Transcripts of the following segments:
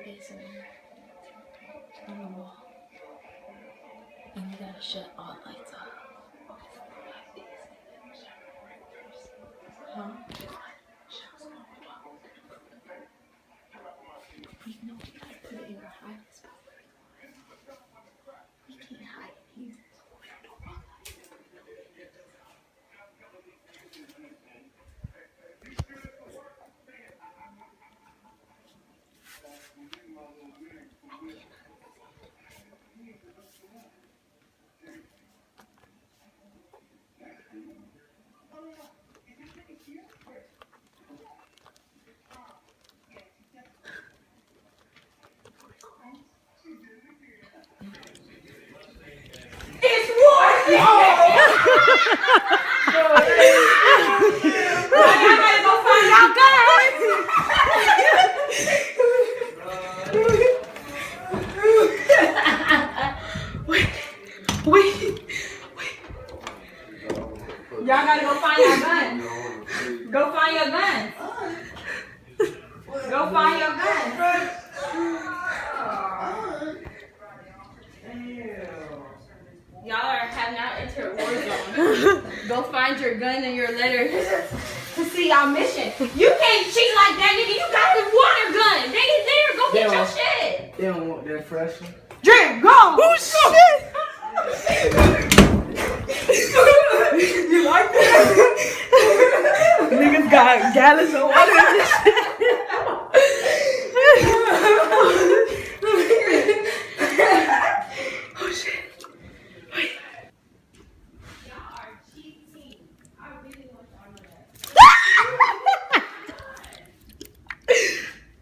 this on the wall. And you gotta shut all lights off. Huh? We know we gotta put it in our hiding spot. We can't hide it here. Y'all gotta go find your gun. Go find your gun. Go find your gun. Y'all have now entered war zone. Go find your gun and your letters to see y'all mission. You can't cheat like that, nigga. You got the water gun. They ain't there. Go get your shit. They don't want that fresh one. Drink, go. Oh shit! You like that? Niggas got gallons of water in this shit. Oh shit. Wait. Y'all are cheating. I really want y'all to know that.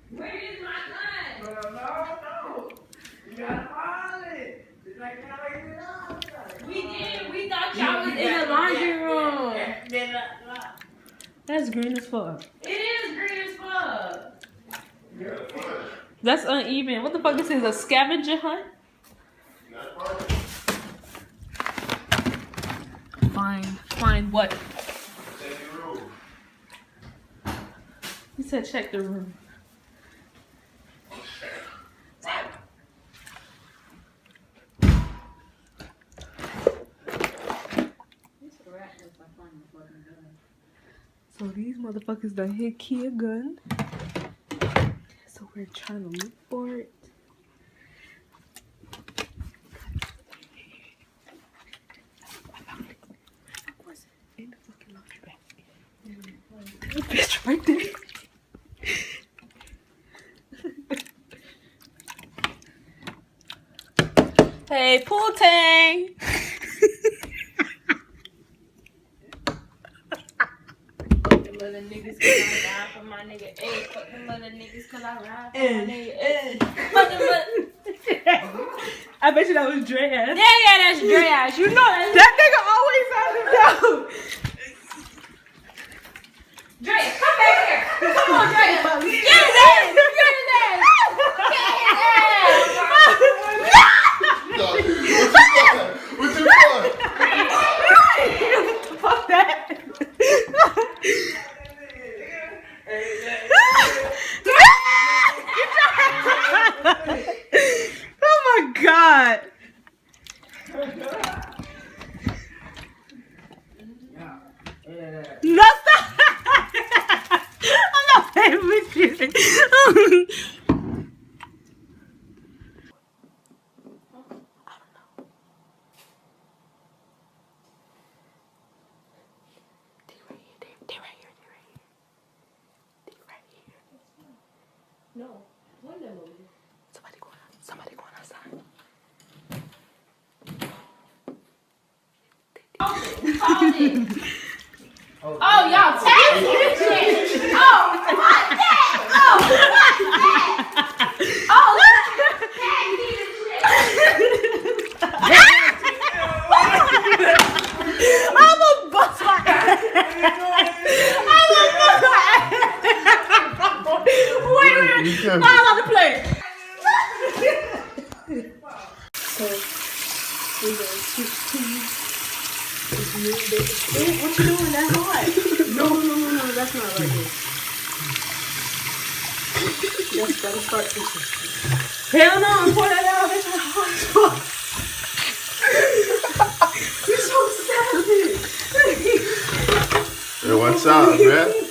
Where is my gun? No. You gotta find it. It's like We did. We thought y'all was in the laundry room. That's green as fuck. It is green as fuck. That's uneven. What the fuck is this? A scavenger hunt? Find what? He said check the room. So these motherfuckers done hit Kia gun. So we're trying to look for it. In the fucking laundry basket. Bitch, right there. Hey, pool tang. Little niggas cause I ride for my nigga. Hey, fuck them little niggas cause I ride for my nigga. Hey, fuck them little. I bet you that was Dre ass. Yeah, that's Dre ass. You know that. That nigga always has him down. Dre, come back here. Come on, Dre. Get his ass. Get his ass. What you doing? Fuck that. Oh my god. No, stop. I'm not playing with you. No, one of them over here. Somebody going outside. Hold it. Oh, y'all tagging this shit. Oh, fuck that. Oh, fuck that. Oh, tagging this shit. I'm a bust my ass. Wait. I'm about to play. So, we're going to switch teams. What you doing? That's hard. No, that's not like this. Let's go start fishing. Hell no, pour that out. That's not hard as fuck. You're so savage. Hey, what's up, man?